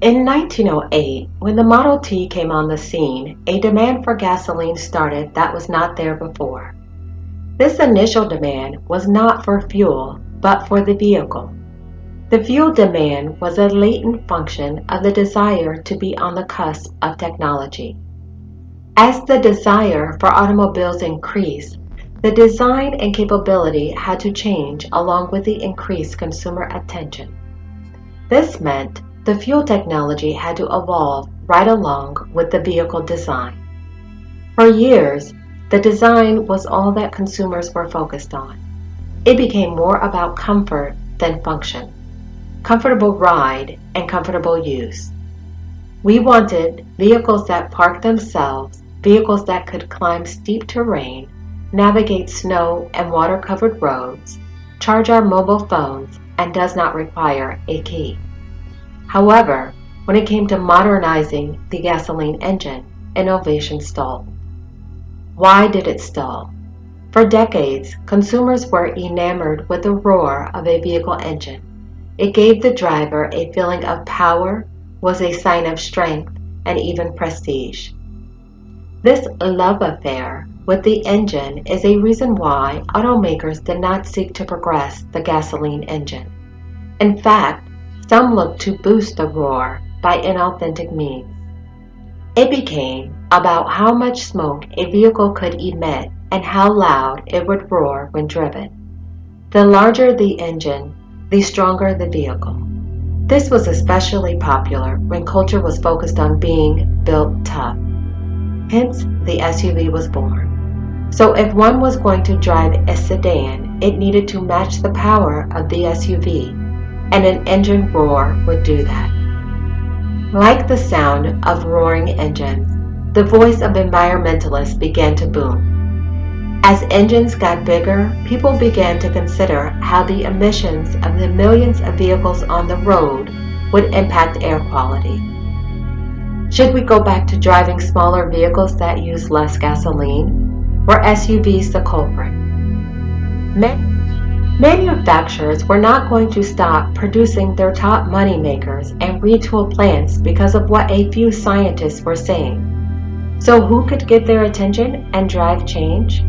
In 1908, when the Model T came on the scene, a demand for gasoline started that was not there before. This initial demand was not for fuel, but for the vehicle. The fuel demand was a latent function of the desire to be on the cusp of technology. As the desire for automobiles increased, the design and capability had to change along with the increased consumer attention. This meant the fuel technology had to evolve right along with the vehicle design. For years, the design was all that consumers were focused on. It became more about comfort than function, comfortable ride and comfortable use. We wanted vehicles that parked themselves, vehicles that could climb steep terrain, navigate snow and water-covered roads, charge our mobile phones, and does not require a key. However, when it came to modernizing the gasoline engine, innovation stalled. Why did it stall? For decades, consumers were enamored with the roar of a vehicle engine. It gave the driver a feeling of power, was a sign of strength, and even prestige. This love affair with the engine is a reason why automakers did not seek to progress the gasoline engine. In fact, some looked to boost the roar by inauthentic means. It became about how much smoke a vehicle could emit and how loud it would roar when driven. The larger the engine, the stronger the vehicle. This was especially popular when culture was focused on being built tough. Hence, the SUV was born. So if one was going to drive a sedan, it needed to match the power of the SUV, and an engine roar would do that. Like the sound of roaring engines, the voice of environmentalists began to boom. As engines got bigger, people began to consider how the emissions of the millions of vehicles on the road would impact air quality. Should we go back to driving smaller vehicles that use less gasoline? Were SUVs the culprit? Manufacturers were not going to stop producing their top moneymakers and retool plants because of what a few scientists were saying. So who could get their attention and drive change?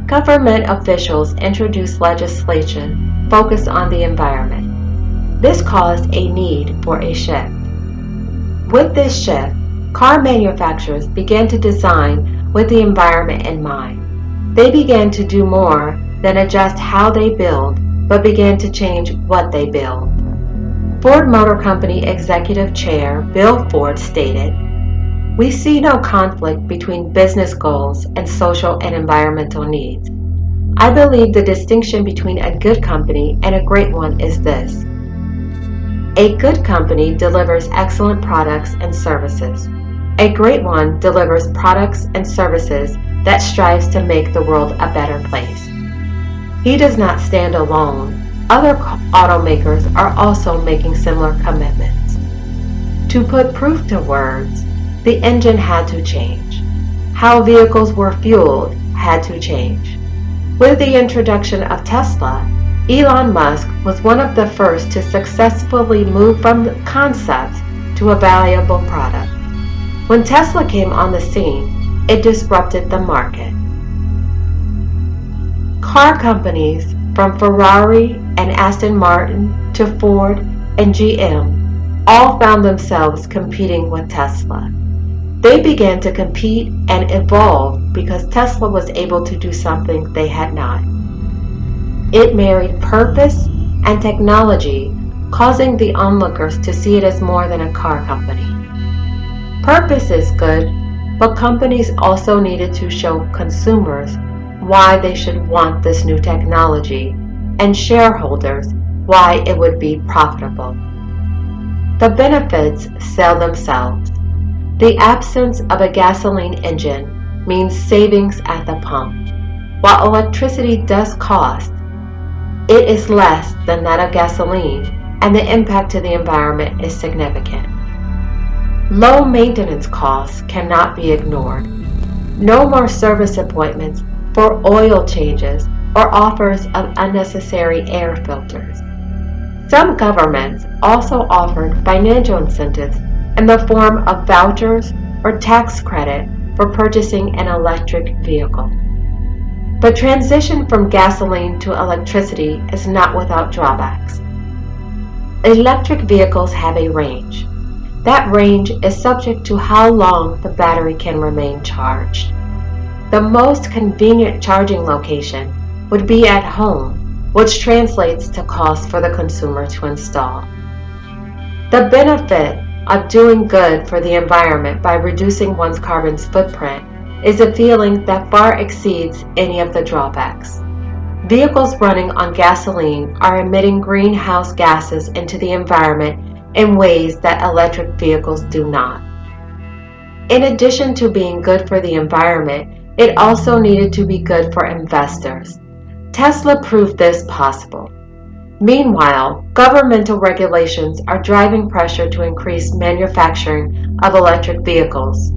Government officials introduced legislation focused on the environment. This caused a need for a shift. With this shift, car manufacturers began to design with the environment in mind. They began to do more than adjust how they build, but began to change what they build. Ford Motor Company Executive Chair Bill Ford stated, "We see no conflict between business goals and social and environmental needs. I believe the distinction between a good company and a great one is this. A good company delivers excellent products and services. A great one delivers products and services that strives to make the world a better place." He does not stand alone. Other automakers are also making similar commitments. To put proof to words, the engine had to change. How vehicles were fueled had to change. With the introduction of Tesla, Elon Musk was one of the first to successfully move from concept to a valuable product. When Tesla came on the scene, it disrupted the market. Car companies from Ferrari and Aston Martin to Ford and GM all found themselves competing with Tesla. They began to compete and evolve because Tesla was able to do something they had not. It married purpose and technology, causing the onlookers to see it as more than a car company. Purpose is good, but companies also needed to show consumers why they should want this new technology, and shareholders why it would be profitable. The benefits sell themselves. The absence of a gasoline engine means savings at the pump. While electricity does cost, it is less than that of gasoline, and the impact to the environment is significant. Low maintenance costs cannot be ignored. No more service appointments for oil changes or offers of unnecessary air filters. Some governments also offered financial incentives in the form of vouchers or tax credit for purchasing an electric vehicle. The transition from gasoline to electricity is not without drawbacks. Electric vehicles have a range. That range is subject to how long the battery can remain charged. The most convenient charging location would be at home, which translates to cost for the consumer to install. The benefit of doing good for the environment by reducing one's carbon footprint is a feeling that far exceeds any of the drawbacks. Vehicles running on gasoline are emitting greenhouse gases into the environment in ways that electric vehicles do not. In addition to being good for the environment, it also needed to be good for investors. Tesla proved this possible. Meanwhile, governmental regulations are driving pressure to increase manufacturing of electric vehicles.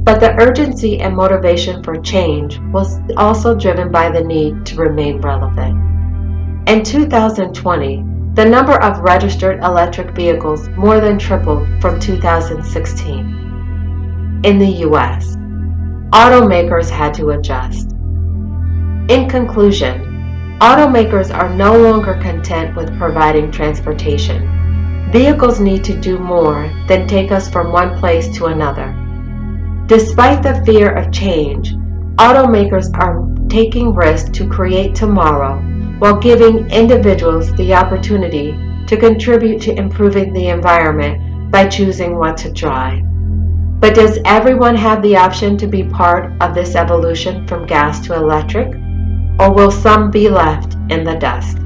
But the urgency and motivation for change was also driven by the need to remain relevant. In 2020, the number of registered electric vehicles more than tripled from 2016. In the US, automakers had to adjust. In conclusion, automakers are no longer content with providing transportation. Vehicles need to do more than take us from one place to another. Despite the fear of change, automakers are taking risks to create tomorrow while giving individuals the opportunity to contribute to improving the environment by choosing what to drive. But does everyone have the option to be part of this evolution from gas to electric? Or will some be left in the dust?